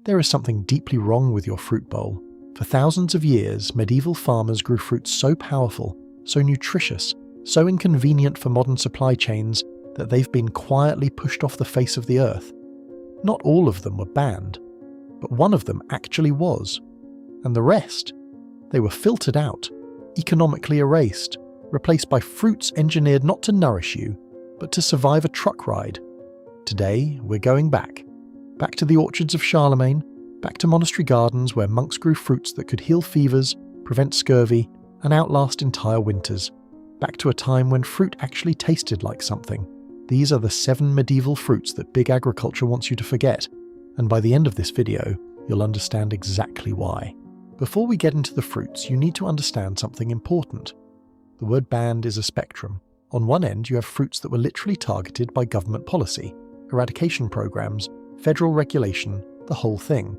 There is something deeply wrong with your fruit bowl. For thousands of years, medieval farmers grew fruits so powerful, so nutritious, so inconvenient for modern supply chains that they've been quietly pushed off the face of the earth. Not all of them were banned, but one of them actually was. And the rest? They were filtered out, economically erased, replaced by fruits engineered not to nourish you, but to survive a truck ride. Today, we're going back to the orchards of Charlemagne, back to monastery gardens where monks grew fruits that could heal fevers, prevent scurvy, and outlast entire winters. Back to a time when fruit actually tasted like something. These are the 7 medieval fruits that big agriculture wants you to forget, and by the end of this video, you'll understand exactly why. Before we get into the fruits, you need to understand something important. The word banned is a spectrum. On one end, you have fruits that were literally targeted by government policy, eradication programs, federal regulation, the whole thing.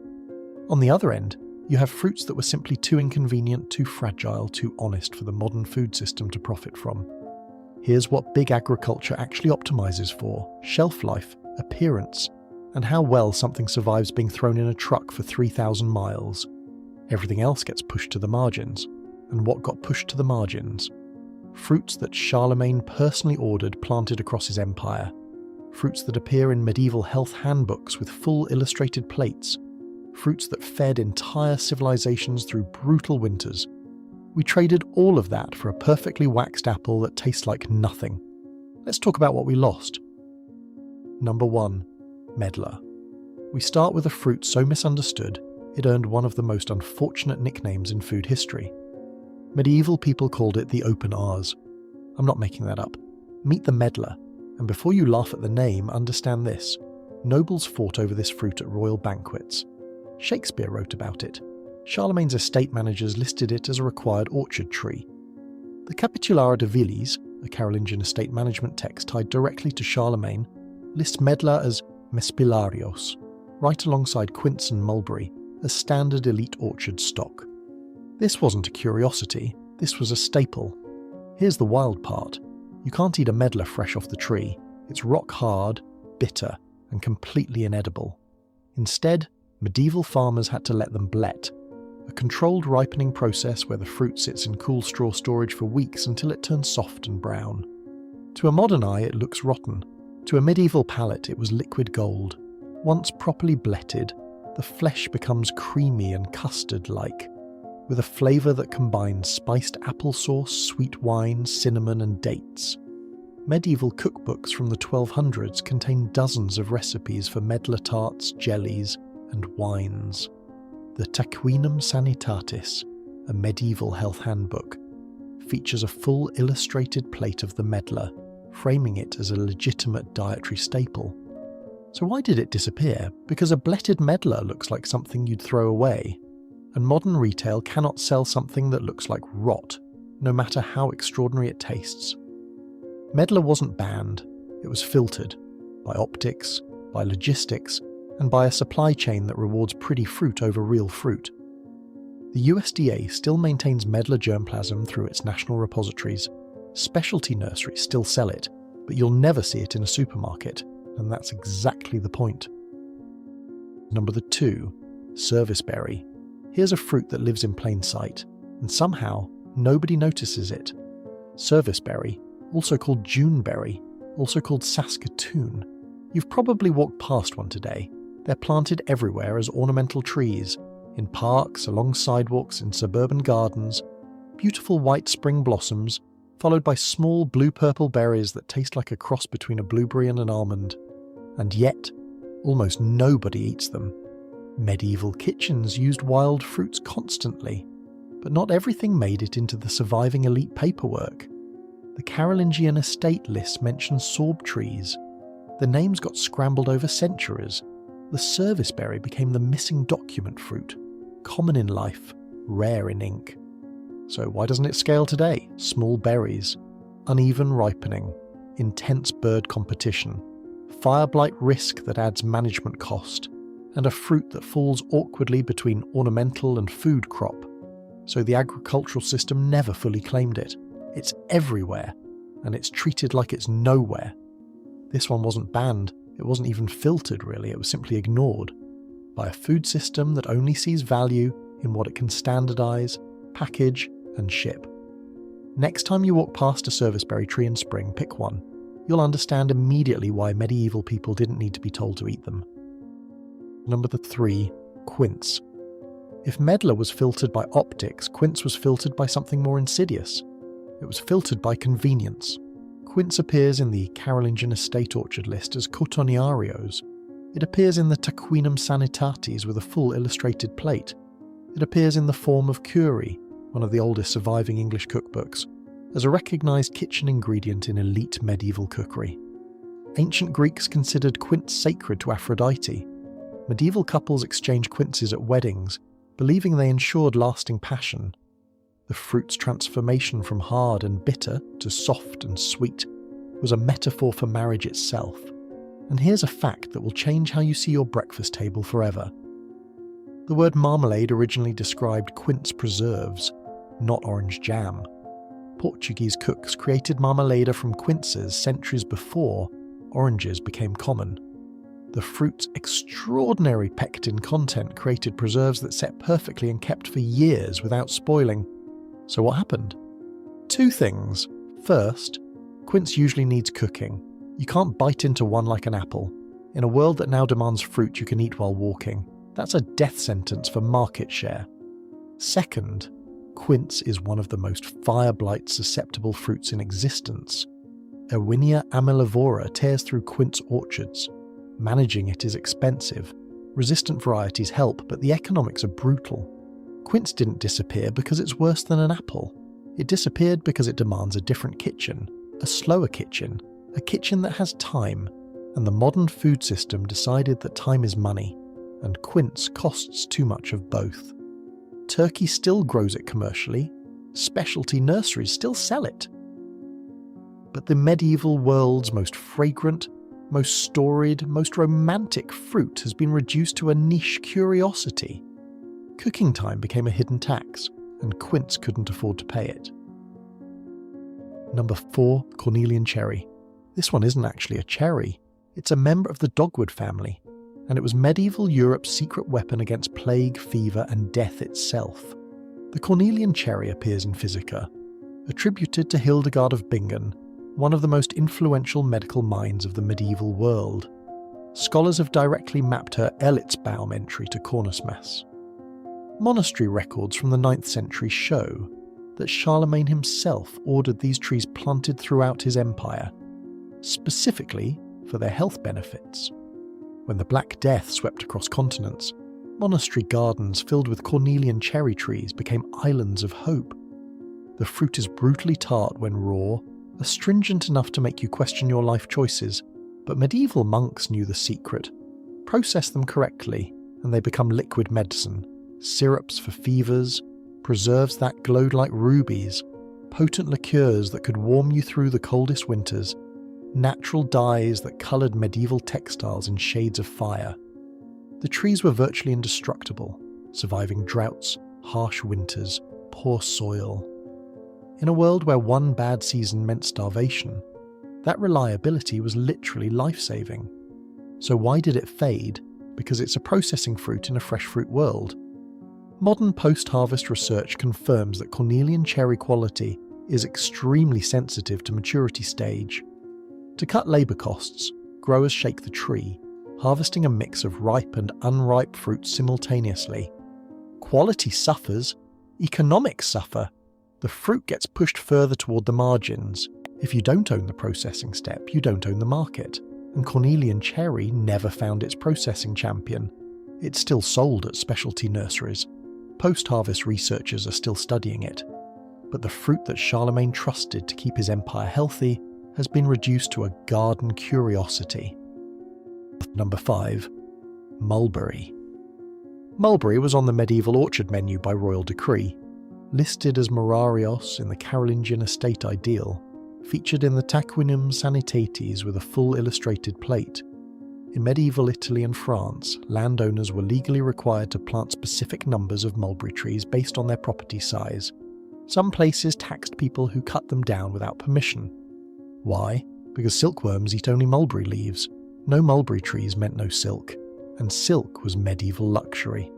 On the other end, you have fruits that were simply too inconvenient, too fragile, too honest for the modern food system to profit from. Here's what big agriculture actually optimizes for: shelf life, appearance, and how well something survives being thrown in a truck for 3,000 miles. Everything else gets pushed to the margins. And what got pushed to the margins? Fruits that Charlemagne personally ordered planted across his empire. Fruits that appear in medieval health handbooks with full illustrated plates. Fruits that fed entire civilizations through brutal winters. We traded all of that for a perfectly waxed apple that tastes like nothing. Let's talk about what we lost. Number 1. Medlar. We start with a fruit so misunderstood, it earned one of the most unfortunate nicknames in food history. Medieval people called it the open R's. I'm not making that up. Meet the medlar, and before you laugh at the name, understand this. Nobles fought over this fruit at royal banquets. Shakespeare wrote about it. Charlemagne's estate managers listed it as a required orchard tree. The Capitulare de Villiers, a Carolingian estate management text tied directly to Charlemagne, lists medlar as mespilarios, right alongside quince and mulberry, as standard elite orchard stock. This wasn't a curiosity, this was a staple. Here's the wild part. You can't eat a medlar fresh off the tree. It's rock hard, bitter, and completely inedible. Instead, medieval farmers had to let them blet, a controlled ripening process where the fruit sits in cool straw storage for weeks until it turns soft and brown. To a modern eye, it looks rotten. To a medieval palate, it was liquid gold. Once properly bletted, the flesh becomes creamy and custard-like, with a flavour that combines spiced applesauce, sweet wine, cinnamon, and dates. Medieval cookbooks from the 1200s contain dozens of recipes for medlar tarts, jellies, and wines. The Taquinum Sanitatis, a medieval health handbook, features a full illustrated plate of the medlar, framing it as a legitimate dietary staple. So why did it disappear? Because a bletted medlar looks like something you'd throw away, and modern retail cannot sell something that looks like rot, no matter how extraordinary it tastes. Medlar wasn't banned, it was filtered, by optics, by logistics, and by a supply chain that rewards pretty fruit over real fruit. The USDA still maintains medlar germplasm through its national repositories. Specialty nurseries still sell it, but you'll never see it in a supermarket, and that's exactly the point. Number 2. Serviceberry. Here's a fruit that lives in plain sight, and somehow nobody notices it. Serviceberry, also called Juneberry, also called Saskatoon. You've probably walked past one today. They're planted everywhere as ornamental trees, in parks, along sidewalks, in suburban gardens, beautiful white spring blossoms, followed by small blue-purple berries that taste like a cross between a blueberry and an almond. And yet, almost nobody eats them. Medieval kitchens used wild fruits constantly, but not everything made it into the surviving elite paperwork. The Carolingian estate list mentions sorb trees. The names got scrambled over centuries. The serviceberry became the missing document fruit, common in life, rare in ink. So why doesn't it scale today? Small berries, uneven ripening, intense bird competition, fire blight risk that adds management cost, and a fruit that falls awkwardly between ornamental and food crop. So the agricultural system never fully claimed it. It's everywhere, and it's treated like it's nowhere. This one wasn't banned, it wasn't even filtered really, it was simply ignored. by a food system that only sees value in what it can standardise, package, and ship. Next time you walk past a serviceberry tree in spring, pick one. You'll understand immediately why medieval people didn't need to be told to eat them. Number 3. Quince. If Medlar was filtered by optics, quince was filtered by something more insidious. It was filtered by convenience. Quince appears in the Carolingian estate orchard list as cotonarios. It appears in the Taquinum Sanitatis with a full illustrated plate. It appears in the form of curry, one of the oldest surviving English cookbooks, as a recognised kitchen ingredient in elite medieval cookery. Ancient Greeks considered quince sacred to Aphrodite. Medieval couples exchanged quinces at weddings, believing they ensured lasting passion. The fruit's transformation from hard and bitter to soft and sweet was a metaphor for marriage itself. And here's a fact that will change how you see your breakfast table forever. The word marmalade originally described quince preserves, not orange jam. Portuguese cooks created marmalade from quinces centuries before oranges became common. The fruit's extraordinary pectin content created preserves that set perfectly and kept for years without spoiling. So what happened? 2 things. First, quince usually needs cooking. You can't bite into one like an apple. In a world that now demands fruit you can eat while walking, that's a death sentence for market share. Second, quince is one of the most fire blight susceptible fruits in existence. Erwinia amylivora tears through quince orchards. Managing it is expensive. Resistant varieties help, but the economics are brutal. Quince didn't disappear because it's worse than an apple. It disappeared because it demands a different kitchen, a slower kitchen, a kitchen that has time, and the modern food system decided that time is money, and quince costs too much of both. Turkey still grows it commercially, specialty nurseries still sell it. But the medieval world's most fragrant, most storied, most romantic fruit has been reduced to a niche curiosity. Cooking time became a hidden tax, and quince couldn't afford to pay it. Number 4. Cornelian cherry. This one isn't actually a cherry. It's a member of the dogwood family, and it was medieval Europe's secret weapon against plague, fever, and death itself. The cornelian cherry appears in Physica, attributed to Hildegard of Bingen, one of the most influential medical minds of the medieval world. Scholars have directly mapped her Elitzbaum entry to Cornusmas. Monastery records from the 9th century show that Charlemagne himself ordered these trees planted throughout his empire, specifically for their health benefits. When the Black Death swept across continents, monastery gardens filled with cornelian cherry trees became islands of hope. The fruit is brutally tart when raw, astringent enough to make you question your life choices, but medieval monks knew the secret. Process them correctly, and they become liquid medicine, syrups for fevers, preserves that glowed like rubies, potent liqueurs that could warm you through the coldest winters, natural dyes that coloured medieval textiles in shades of fire. The trees were virtually indestructible, surviving droughts, harsh winters, poor soil. In a world where one bad season meant starvation, that reliability was literally life-saving. So why did it fade? Because it's a processing fruit in a fresh fruit world. Modern post-harvest research confirms that cornelian cherry quality is extremely sensitive to maturity stage. To cut labour costs, growers shake the tree, harvesting a mix of ripe and unripe fruits simultaneously. Quality suffers, economics suffer. The fruit gets pushed further toward the margins. If you don't own the processing step, you don't own the market. And cornelian cherry never found its processing champion. It's still sold at specialty nurseries. Post-harvest researchers are still studying it. But the fruit that Charlemagne trusted to keep his empire healthy has been reduced to a garden curiosity. Number 5. Mulberry. Mulberry was on the medieval orchard menu by royal decree. Listed as Morarios in the Carolingian estate ideal, featured in the Taquinum Sanitatis with a full illustrated plate. In medieval Italy and France, landowners were legally required to plant specific numbers of mulberry trees based on their property size. Some places taxed people who cut them down without permission. Why? Because silkworms eat only mulberry leaves. No mulberry trees meant no silk. and silk was medieval luxury.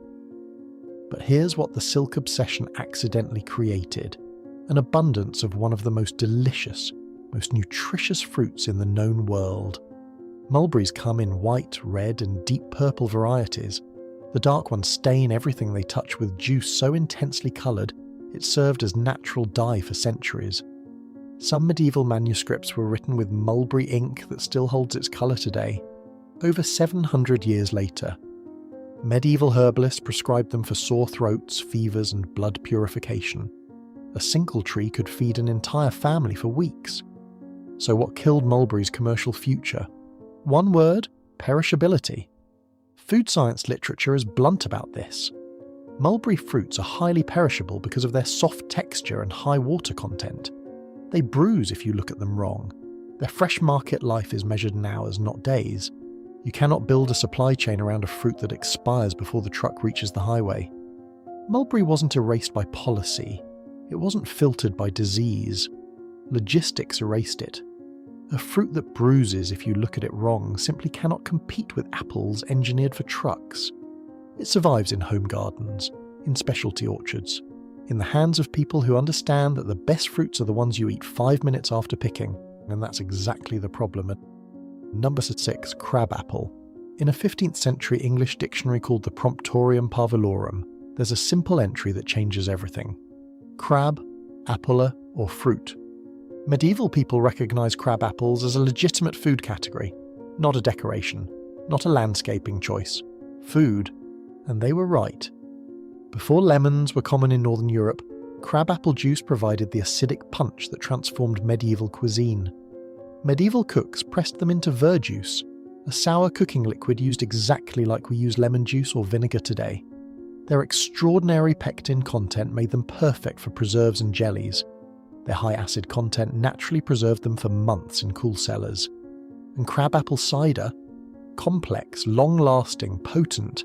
But here's what the silk obsession accidentally created: an abundance of one of the most delicious, most nutritious fruits in the known world. Mulberries come in white, red, and deep purple varieties. The dark ones stain everything they touch with juice so intensely coloured it served as natural dye for centuries. Some medieval manuscripts were written with mulberry ink that still holds its colour today. Over 700 years later, medieval herbalists prescribed them for sore throats, fevers, and blood purification. A single tree could feed an entire family for weeks. So what killed mulberry's commercial future? One word: perishability. Food science literature is blunt about this. Mulberry fruits are highly perishable because of their soft texture and high water content. They bruise if you look at them wrong. Their fresh market life is measured in hours, not days. You cannot build a supply chain around a fruit that expires before the truck reaches the highway. Mulberry wasn't erased by policy. It wasn't filtered by disease. Logistics erased it. A fruit that bruises if you look at it wrong simply cannot compete with apples engineered for trucks. It survives in home gardens, in specialty orchards, in the hands of people who understand that the best fruits are the ones you eat 5 minutes after picking, and that's exactly the problem. Number 6, crabapple. In a 15th century English dictionary called the Promptorium Parvulorum, there's a simple entry that changes everything. Crab, apple, or fruit. Medieval people recognized crab apples as a legitimate food category, not a decoration, not a landscaping choice. Food, and they were right. Before lemons were common in Northern Europe, crabapple juice provided the acidic punch that transformed medieval cuisine. Medieval cooks pressed them into verjuice, a sour cooking liquid used exactly like we use lemon juice or vinegar today. Their extraordinary pectin content made them perfect for preserves and jellies. Their high acid content naturally preserved them for months in cool cellars. And crabapple cider? Complex, long-lasting, potent,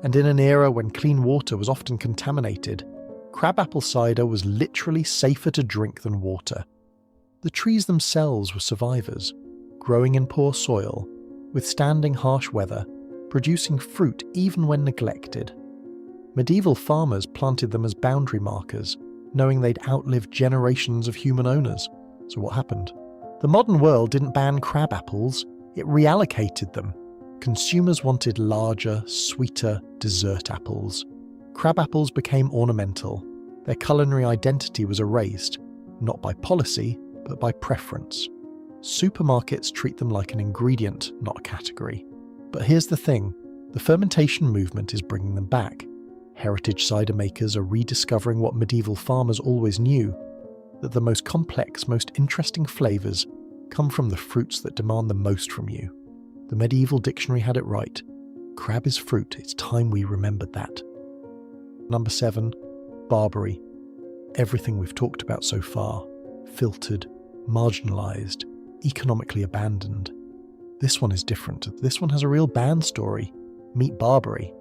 and in an era when clean water was often contaminated, crabapple cider was literally safer to drink than water. The trees themselves were survivors, growing in poor soil, withstanding harsh weather, producing fruit even when neglected. Medieval farmers planted them as boundary markers, knowing they'd outlive generations of human owners. So what happened? The modern world didn't ban crab apples, it reallocated them. Consumers wanted larger, sweeter dessert apples. Crab apples became ornamental. Their culinary identity was erased, not by policy, but by preference. Supermarkets treat them like an ingredient, not a category. But here's the thing, the fermentation movement is bringing them back. Heritage cider makers are rediscovering what medieval farmers always knew, that the most complex, most interesting flavours come from the fruits that demand the most from you. The medieval dictionary had it right. Crab is fruit, it's time we remembered that. Number 7, barberry. Everything we've talked about so far. Filtered, marginalised, economically abandoned. This one is different. This one has a real band story. Meet barberry.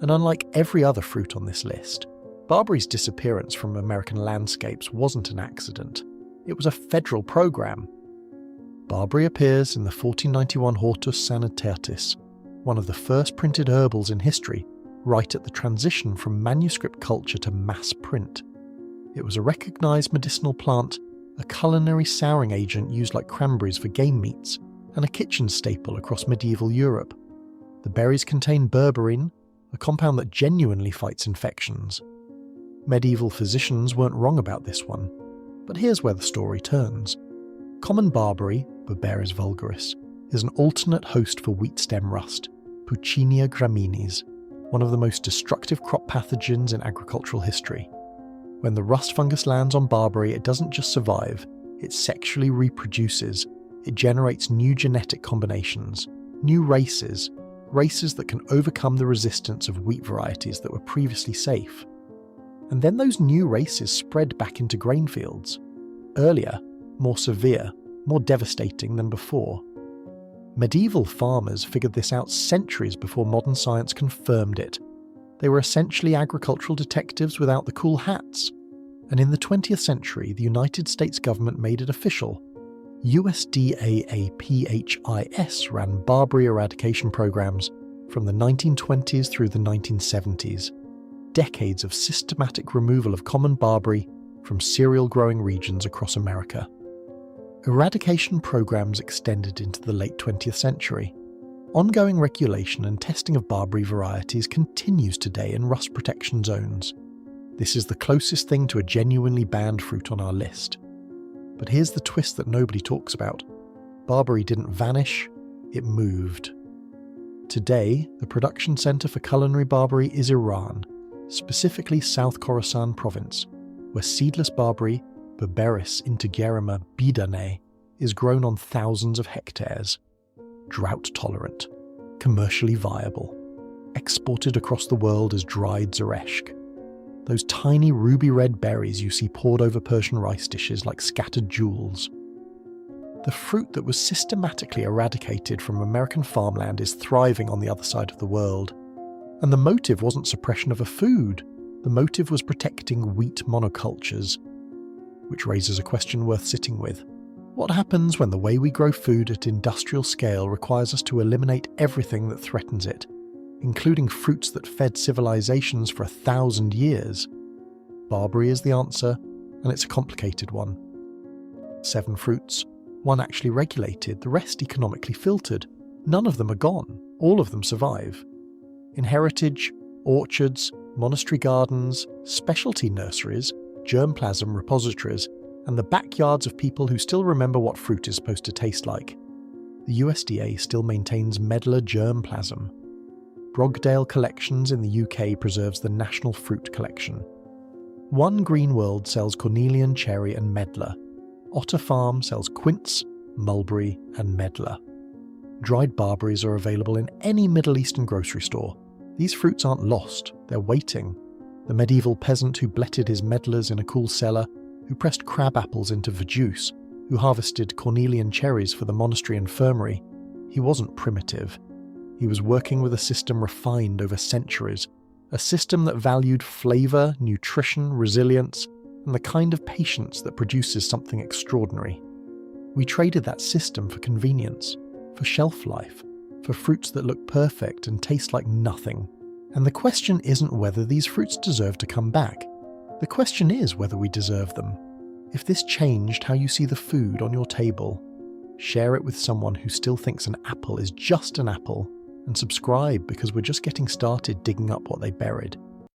And unlike every other fruit on this list, barberry's disappearance from American landscapes wasn't an accident. It was a federal program. Barberry appears in the 1491 Hortus Sanitatis, one of the first printed herbals in history, right at the transition from manuscript culture to mass print. It was a recognised medicinal plant, a culinary souring agent used like cranberries for game meats, and a kitchen staple across medieval Europe. The berries contain berberine, a compound that genuinely fights infections. Medieval physicians weren't wrong about this one, but here's where the story turns. Common barberry, Berberis vulgaris, is an alternate host for wheat stem rust, Puccinia graminis, one of the most destructive crop pathogens in agricultural history. When the rust fungus lands on barberry, it doesn't just survive, it sexually reproduces. It generates new genetic combinations, new races that can overcome the resistance of wheat varieties that were previously safe. And then those new races spread back into grain fields. Earlier, more severe, more devastating than before. Medieval farmers figured this out centuries before modern science confirmed it. They were essentially agricultural detectives without the cool hats. And in the 20th century, the United States government made it official. USDAAPHIS ran barberry eradication programs, From the 1920s through the 1970s, decades of systematic removal of common barberry from cereal-growing regions across America. Eradication programs extended into the late 20th century. Ongoing regulation and testing of barberry varieties continues today in rust protection zones. This is the closest thing to a genuinely banned fruit on our list. But here's the twist that nobody talks about. Barberry didn't vanish, it moved. Today, the production centre for culinary barberry is Iran, specifically South Khorasan province, where seedless barberry, Berberis integerrima bidane, is grown on thousands of hectares. Drought-tolerant, commercially viable, exported across the world as dried zereshk. Those tiny ruby-red berries you see poured over Persian rice dishes like scattered jewels. The fruit that was systematically eradicated from American farmland is thriving on the other side of the world. And the motive wasn't suppression of a food, the motive was protecting wheat monocultures. Which raises a question worth sitting with. What happens when the way we grow food at industrial scale requires us to eliminate everything that threatens it, including fruits that fed civilizations for 1,000 years? Barberry is the answer, and it's a complicated one. 7 fruits, 1 actually regulated, the rest economically filtered. None of them are gone, all of them survive. In heritage, orchards, monastery gardens, specialty nurseries, germplasm repositories, and the backyards of people who still remember what fruit is supposed to taste like. The USDA still maintains Medlar germplasm. Brogdale Collections in the UK preserves the National Fruit Collection. One Green World sells cornelian, cherry and Medlar. Otter Farm sells quince, mulberry and Medlar. Dried barberries are available in any Middle Eastern grocery store. These fruits aren't lost, they're waiting. The medieval peasant who bletted his medlars in a cool cellar, who pressed crab apples into verjuice, who harvested cornelian cherries for the monastery infirmary, he wasn't primitive. He was working with a system refined over centuries, a system that valued flavour, nutrition, resilience, and the kind of patience that produces something extraordinary. We traded that system for convenience, for shelf life, for fruits that look perfect and taste like nothing. And the question isn't whether these fruits deserve to come back. The question is whether we deserve them. If this changed how you see the food on your table, share it with someone who still thinks an apple is just an apple, and subscribe because we're just getting started digging up what they buried.